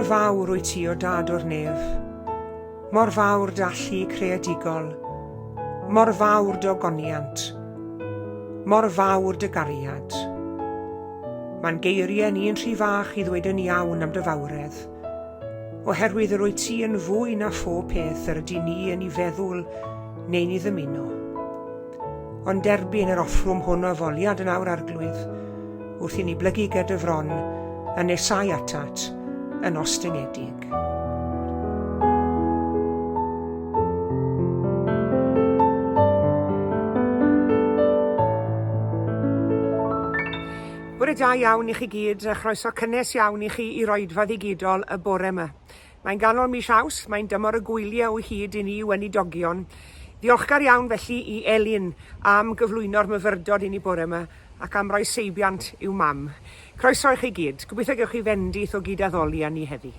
Mor fawr wyt ti o dad o'r nef, mor fawr dallu creadigol, mor fawr dy ogoniant, mor fawr dy gariad. Mae'n geiriau ni'n rhy fach i ddweud yn iawn am dy fawredd, oherwydd yr wyt ti yn fwy na phob peth yr ydy ni yn ei feddwl neu'n ei ddymuno. Ond derbyn yr offrwm hwn o foliad yn awr arglwydd, wrth i ni blygu gyda fron yn nesau atat yn ostyngedig. Bore da iawn i chi gyd, a chroeso cynnes iawn i chi i roedfa ddigidol y bore yma. Mae'n ganol mis Awst, mae'n dymor y gwyliau o hyd i ni weinidogion. Ddiolchgar iawn felly i Elin am gyflwyno'r myfyrdod i ni bore yma ac am roi seibiant i'w mam. Croeso i chi gyd, gobeithio gewch chi fendith o gydaddolian ni heddi.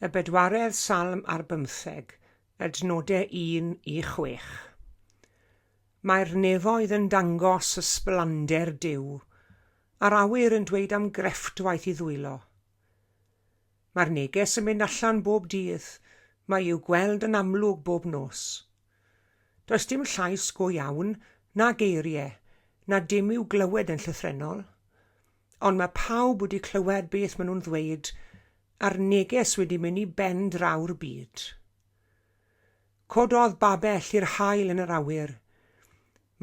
Y bedwaredd Salm ar 15, adnodau 1 i 6. Mae'r nefoedd yn dangos ysblander Duw, a'r awyr yn dweud am grefftwaith i ddwylo. Mae'r neges yn mynd allan bob dydd, mae i'w gweld yn amlwg bob nos. Does dim llais go iawn, na geiriau, na dim i'w glywed yn llythrenol, ond mae pawb wedi clywed beth maen nhw'n ddweud, a'r neges wedi mynd i ben draw'r byd. Cododd babell i'r haul yn yr awyr,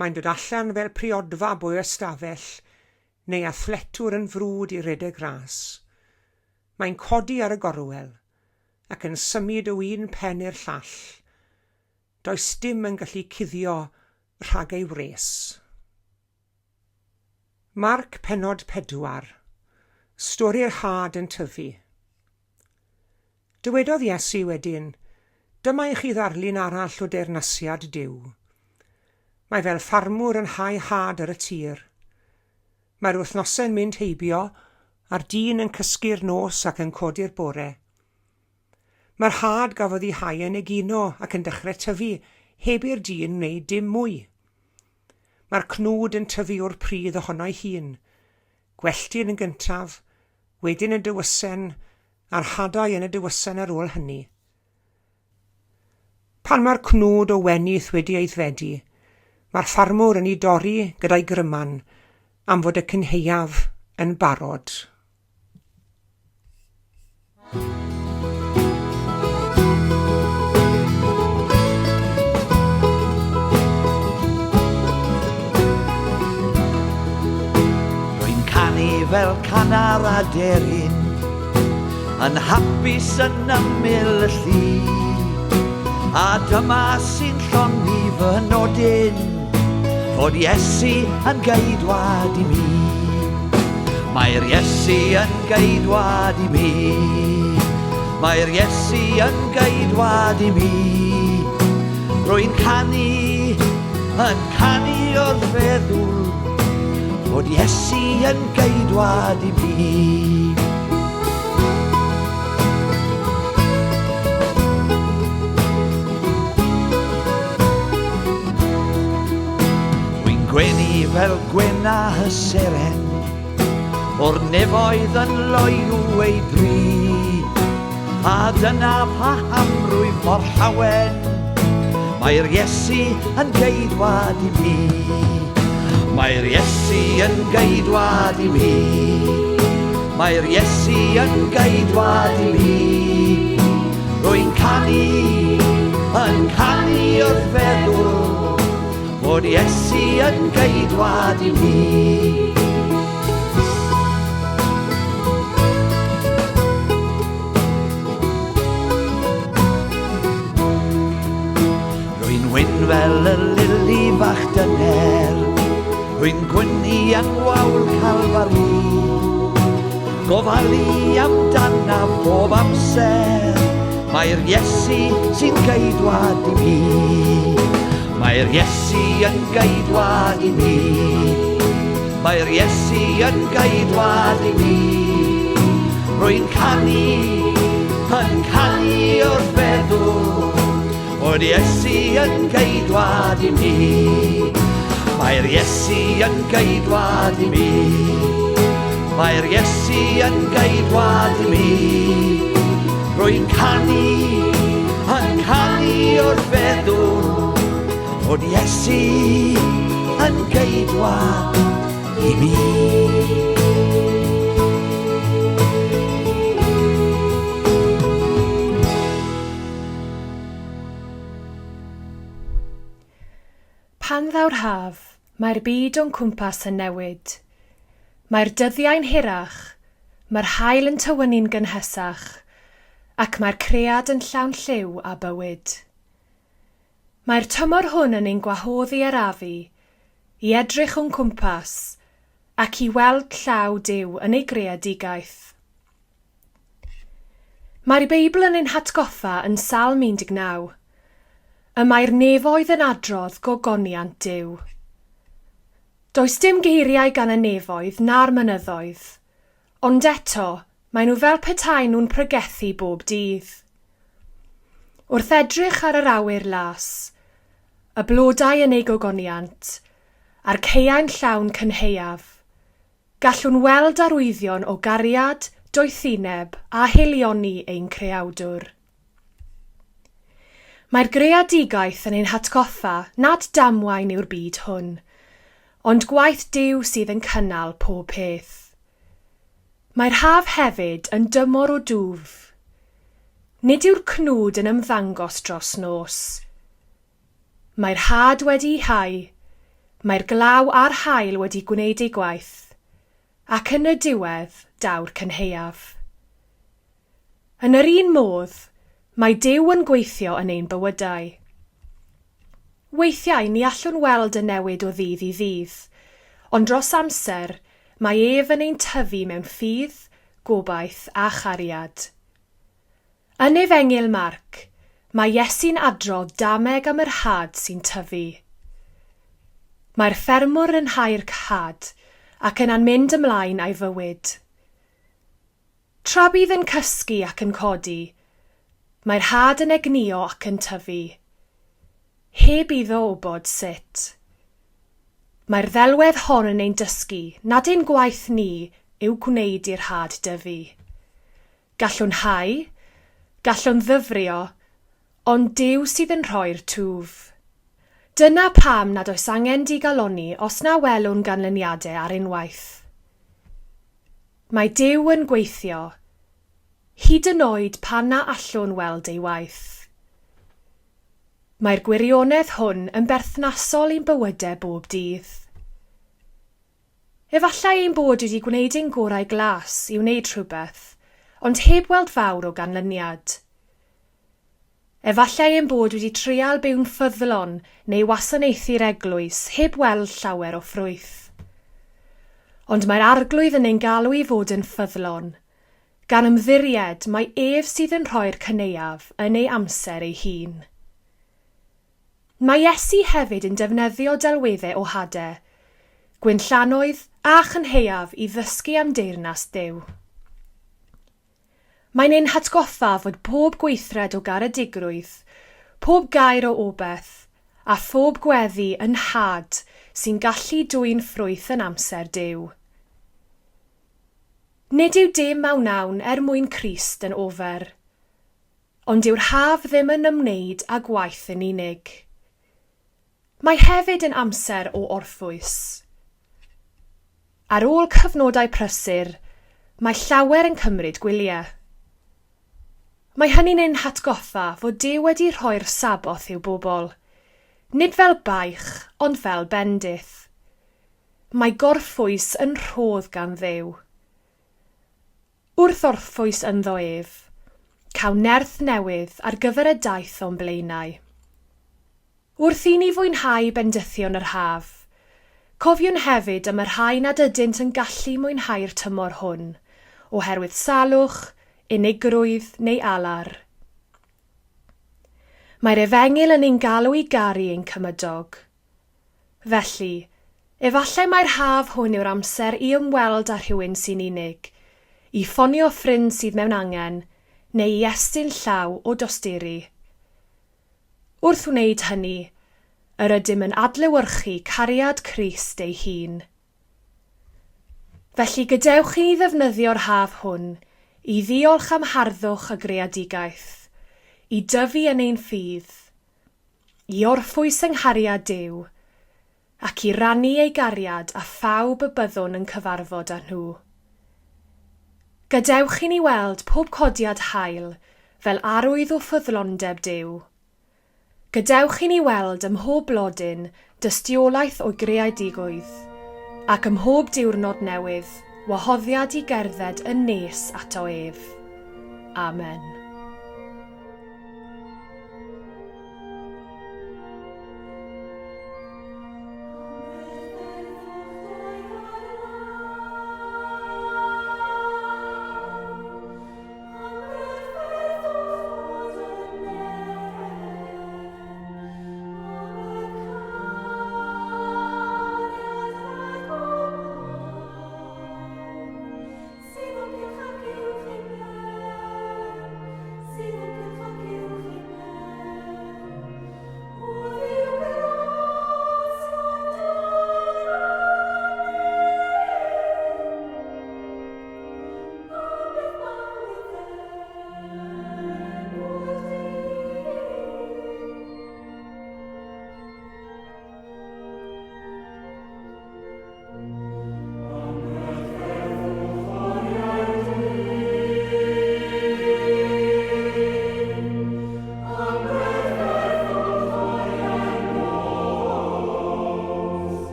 Mae'n dod allan fel priodfa bwy ystafell, neu athletwr yn frwd i rhedeg ras. Mae'n codi ar y gorwel, ac yn symud o un pen i'r llall. Does dim yn gallu cuddio rhag ei wres. Marc pennod 4. Stori'r had yn tyfu. Dywedodd Iesu wedyn, dyma i chi ddarlun arall o deyrnasiad Duw. Mae fel ffarmwr yn hau had ar y tir. Mae'r wythnosau'n mynd heibio, a'r dyn yn cysgu'r nos ac yn codi'r bore. Mae'r had gafodd ei hau yn egino ac yn dechrau tyfu, heb i'r dyn wneud dim mwy. Mae'r cnwd yn tyfu o'r pridd ohono'i hun, gwelltyn yn gyntaf, wedyn y dywysen, a'r hadau yn y dywysen ar ôl hynny. Pan mae'r cnwd o wenydd wedi aeddfedu, mae'r ffarmwr yn ei dorri gyda'i gryman am fod y cynheuaf yn barod. Fel canar a deryn, yn hapus yn ymyl y llu, a dyma sy'n lloni fy nodyn, fod Iesu yn geidwad i mi. Mae'r Iesu yn geidwad i mi, mae'r Iesu yn geidwad i mi. Rwy'n canu wrth feddwl, fod Iesu yn geidwad i mi. Rwy'n gwenu fel gwena y seren, o'r nefoedd yn loyw ei dri, a dyna pa amrwydd mor llawen, mae'r Iesu yn geidwad i mi. Mae'r Iesu yn geidwad i mi, mae'r Iesu yn geidwad i mi. Rwy'n canu wrth feddwl, fod Iesu yn geidwad i mi. Rwy'n wyn fel y lili fach dyner, rwy'n gwynnu yng ngwawl Calfari, gofalu amdana bob amser, mae'r Iesu sy'n geidwad i mi. Mae'r Iesu yn geidwad i mi, mae'r Iesu yn geidwad i mi. Rwy'n canu wrth feddwl, fod Iesu yn geidwad i mi. Mae'r Iesu yn geidwad i mi, mae'r Iesu yn geidwad i mi. Rwy'n canu wrth feddwl, fod Iesu yn geidwad i mi. Pan ddaw'r haf, mae'r byd o'n cwmpas yn newid. Mae'r dyddiau'n hirach, mae'r haul yn tywynnu'n gynhesach, ac mae'r cread yn llawn lliw a bywyd. Mae'r tymor hwn yn ein gwahoddi arafu, i edrych o'n cwmpas, ac i weld llaw Duw yn ei greadigaeth. Mae'r Beibl yn ein hatgoffa yn Salm 19. Y mae'r nefoedd yn adrodd gogoniant Duw. Does dim geiriau gan y nefoedd na'r mynyddoedd, ond eto maen nhw fel petai nhw'n pregethu bob dydd. Wrth edrych ar yr awyr las, y blodau yn ei gogoniant, a'r caeau'n llawn cynheuaf, gallwn weld arwyddion o gariad, doethineb a hilioni ein creawdwr. Mae'r greadigaeth yn ein hatgoffa nad damwain yw'r byd hwn, ond gwaith Duw sydd yn cynnal pob peth. Mae'r haf hefyd yn dymor o dwf. Nid yw'r cnwd yn ymddangos dros nos. Mae'r had wedi'i hau, Mae'r glaw a'r haul wedi gwneud ei gwaith, ac yn y diwedd daw'r cynheuaf. Yn yr un modd, mae Duw yn gweithio yn ein bywydau. Weithiau ni allwn weld y newid o ddydd i ddydd, ond dros amser mae ef yn ein tyfu mewn ffydd, gobaith a chariad. Yn Efengyl Marc, mae Iesu'n adrodd dameg am yr had sy'n tyfu. Mae'r ffermwr yn hau'r had ac yna'n mynd ymlaen â'i fywyd. Tra bydd yn cysgu ac yn codi, mae'r had yn egnio ac yn tyfu. Heb iddo wybod sut. Mae'r ddelwedd hon yn ein dysgu nad ein gwaith ni yw gwneud i'r had dyfu. Gallwn hau, gallwn ddyfrio, ond Duw sydd yn rhoi'r twf. Dyna pam nad oes angen digaloni os na welwn ganlyniadau ar unwaith. Mae Duw yn gweithio, hyd yn oed pan na allwn weld ei waith. Mae'r gwirionedd hwn yn berthnasol i'n bywydau bob dydd. Efallai ein bod wedi gwneud ein gorau glas i wneud rhywbeth, ond heb weld fawr o ganlyniad. Efallai ein bod wedi trial byw'n ffyddlon neu wasanaethu'r eglwys heb weld llawer o ffrwyth. Ond mae'r arglwydd yn ein galw i fod yn ffyddlon, gan ymddiried mae ef sydd yn rhoi'r cyneuaf yn ei amser ei hun. Mae Iesu hefyd yn defnyddio delweddau o hadau, gwynllanwydd a chynheuaf i ddysgu am deyrnas Duw. Mae'n ein hatgoffa fod pob gweithred o garedigrwydd, pob gair o obeth, a phob gweddi yn had sy'n gallu dwyn ffrwyth yn amser Duw. Nid yw dim mawnawn mwyn Crist yn ofer, ond yw'r haf ddim yn ymwneud â gwaith yn unig. Mae hefyd yn amser o orffwys. Ar ôl cyfnodau prysur, mae llawer yn cymryd gwyliau. Mae hynny'n ein hatgoffa fod Duw wedi rhoi'r saboth i'w bobl, nid fel baich, ond fel bendith. Mae gorffwys yn rhodd gan Dduw. Wrth orffwys ynddo ef, caw nerth newydd ar gyfer y daith o'n blaenau. Wrth i ni fwynhau bendithion yr haf, cofiwn hefyd am yr rhai nad ydynt yn gallu mwynhau'r tymor hwn, oherwydd salwch, unigrwydd neu alar. Mae'r Efengyl yn ein galw i garu ein cymydog. Felly, efallai mae'r haf hwn yw'r amser i ymweld â rhywun sy'n unig, i ffonio ffrind sydd mewn angen, neu i estyn llaw o dosturi. Wrth wneud hynny, yr ydym yn adlewyrchu cariad Crist ei hun. Felly gadewch i ni ddefnyddio'r haf hwn i ddiolch am harddwch y greadigaeth, i dyfu yn ein ffydd, i orffwys yng nghariad Duw, ac i rannu ei gariad a phawb y byddwn yn cyfarfod â nhw. Gadewch i ni weld pob codiad hael fel arwydd o ffyddlondeb Duw. Gadewch i ni weld ym mhob blodyn dystiolaeth o greadigwydd, ac ym mhob diwrnod newydd wahoddiad i gerdded yn nes ato ef. Amen.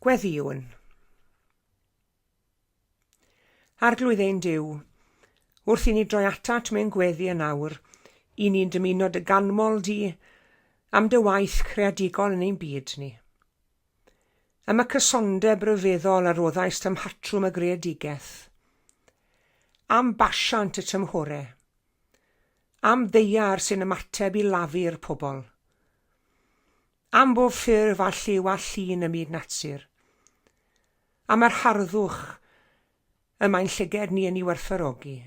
Gweddiwn. Arglwydd ein Duw, wrth i ni droi atat mewn gweddi yn awr, i ni'n dymuno dy ganmol di am dy waith creadigol yn ein byd ni. Am y cysondeb ryfeddol a roddais tymhatrwm y greadigaeth. Am basiant y tymhorau. Am ddeiar sy'n ymateb i lafu'r pobl. Am bob ffurf a lliw a llun y myd natur. Am yr harddwch y mae'n llyged ni yn ei werthfawrogi.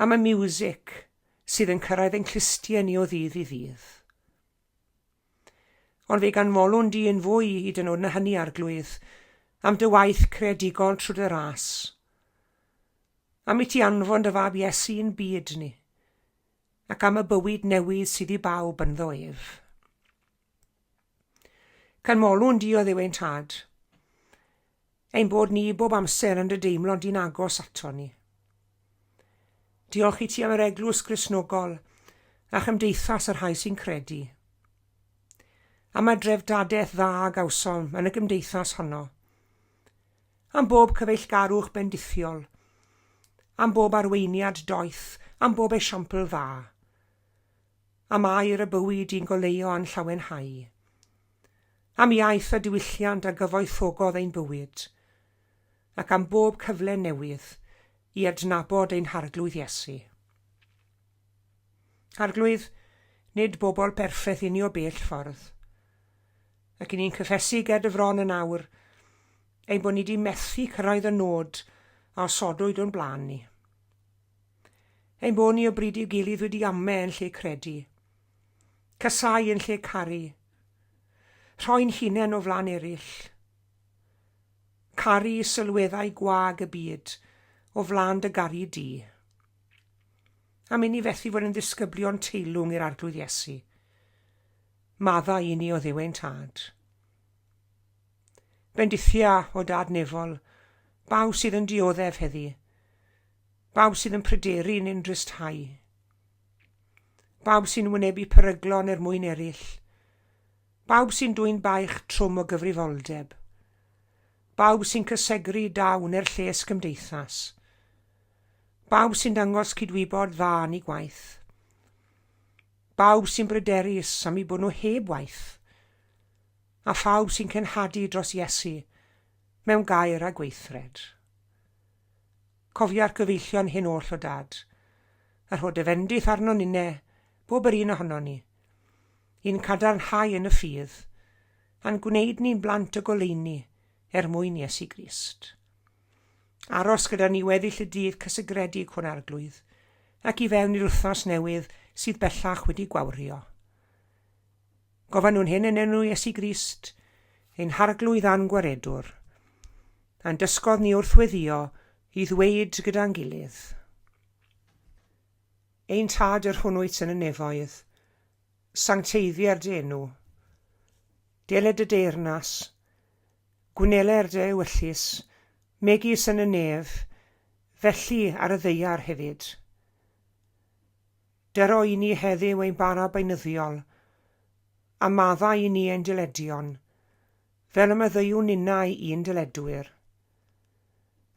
Am y miwsic sydd yn cyrraedd ein clustia ni o ddydd i ddydd. Ond fe gan molwn di yn fwy i dynod na hynny arglwydd, am dy waith creadigol trwy dy ras. Am i ti anfon dy fab Iesu yn byd ni, ac am y bywyd newydd sydd i bawb ynddo ef. Can molwn di o Dduw ein Tad, ein bod ni bob amser yn dy deimlo di'n agos ato ni. Diolch i ti am yr eglwys Gristnogol a chymdeithas yr rhai sy'n credu. Am y drefdadaeth dda a gawsom yn y gymdeithas honno. Am bob cyfeillgarwch bendithiol. Am bob arweiniad doeth, am bob esiampl dda. Am air y bywyd i'n goleio a'n llawenhau. Am iaith a diwylliant a gyfoethogodd ein bywyd. Ac am bob cyfle newydd i adnabod ein harglwydd Iesu. Arglwydd, nid bobl perffaith i ni o bell ffordd. Ac i ni'n cyffesu ged y fron yn awr, ein bod ni wedi methu cyrraedd y nod a osodwyd o'n blaen ni. Ein bod ni o bryd i'w gilydd wedi ame yn lle credu, casau yn lle caru, rhoi'n hunain o flan eraill, caru sylweddau gwag y byd o flan dy garu di. A mynd i fethu fod yn ddisgyblion teilwng i'r arglwydd Iesu. Madda i ni o Dduw ein Tad. Bendithia o Dad Nefol, baw sydd yn dioddef heddi, baw sydd yn pryderu yn drysthau, baw sy'n wynebu peryglon mwyn eraill, bawb sy'n dwy'n baich trwm o gyfrifoldeb, bawb sy'n cysegru dawn lles gymdeithas, bawb sy'n dangos cydwybod dda yn ei gwaith, bawb sy'n bryderus am ei bod nhw heb waith, a phawb sy'n cenhadu dros Iesu mewn gair a gweithred. Cofia'r gyfeillion hyn oll o Dad, a rho defendith arno ninne, bob yr un ohono ni, i'n cadarnhau yn y ffydd, a'n gwneud ni'n blant y goleuni mwyn Iesu Grist. Aros gyda ni weddill y dydd cysegredig hwn arglwydd, ac i fewn i'r wythnos newydd sydd bellach wedi gwawrio. Gofan nhw'n hyn yn enw Iesu Grist, ein harglwydd a'n gwaredwr, a'n dysgodd ni wrthweddio i ddweud gyda'n gilydd. Ein Tad yr hwnnwyt yn y nefoedd, sancteiddiau'r dy enw, deled y deyrnas, gwneler dy ewyllus, megis yn y nef, felly ar y ddeiar hefyd. Dero i ni heddiw ein bara beinyddiol, a madda i ni ein dyledion, fel y meddywn innau i'n dyledwyr.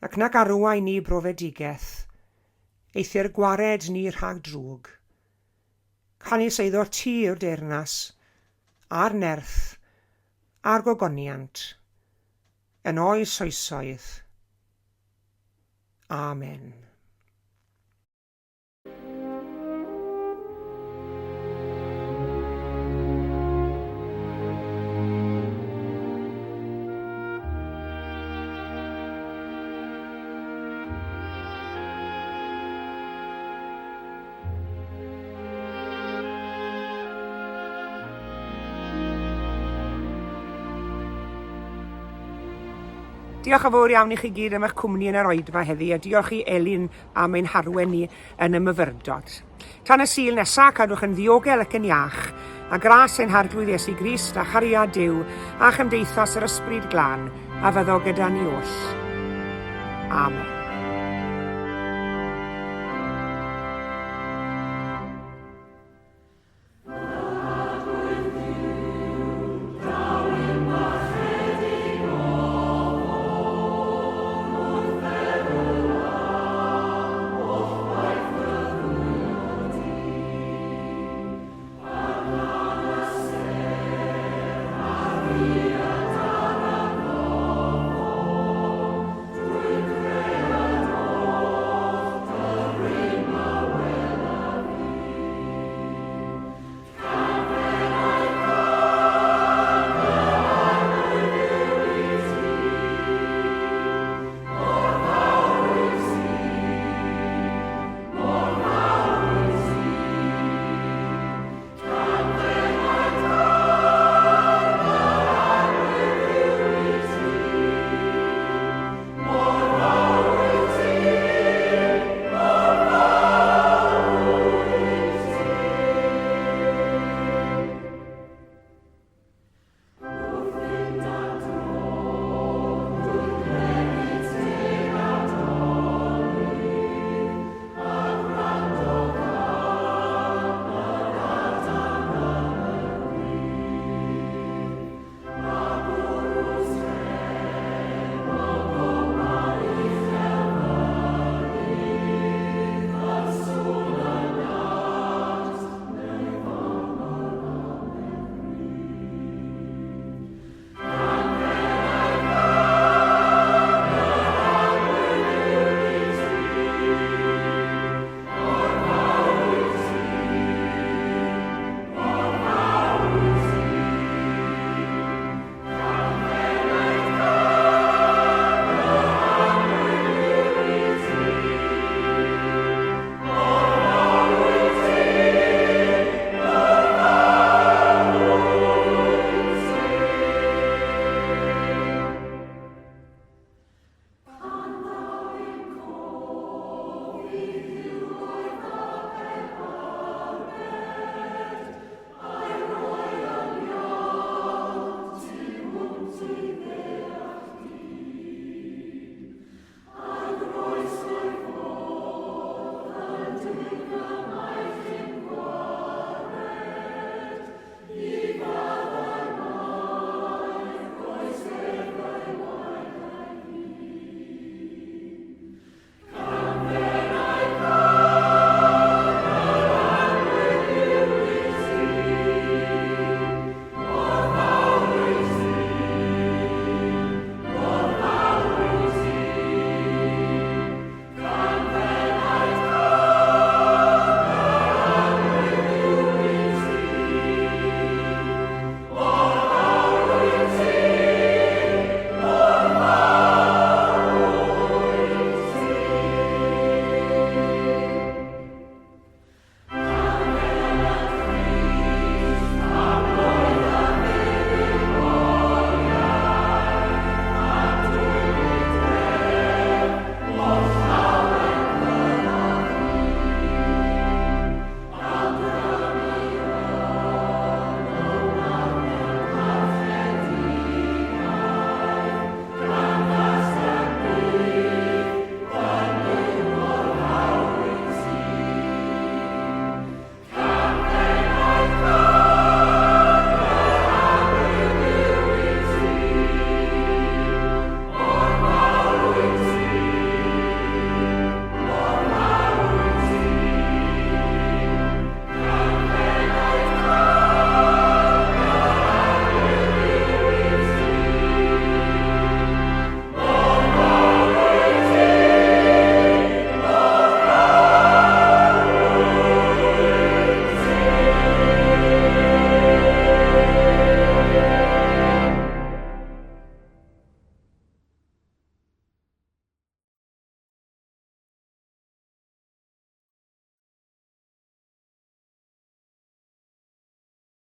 Ac nac arwai ni brofedigaeth, eithir gwared ni rhag drwg. Canis eiddo'r ti yw'r deyrnas, a'r nerth, a'r gogoniant, yn oes oesoedd. Amen. Diolch yn fawr iawn i chi gyd am eich cwmni yn yr oed yma heddi, a diolch i Elin am ein harwen ni yn y myfyrdod. Tan y Sul nesaf, cadwch yn ddiogel ac yn iach, a gras ein harglwydd Iesu Grist a chariad Duw a chymdeithas yr ysbryd glân, a fyddo gyda ni oll. Amen.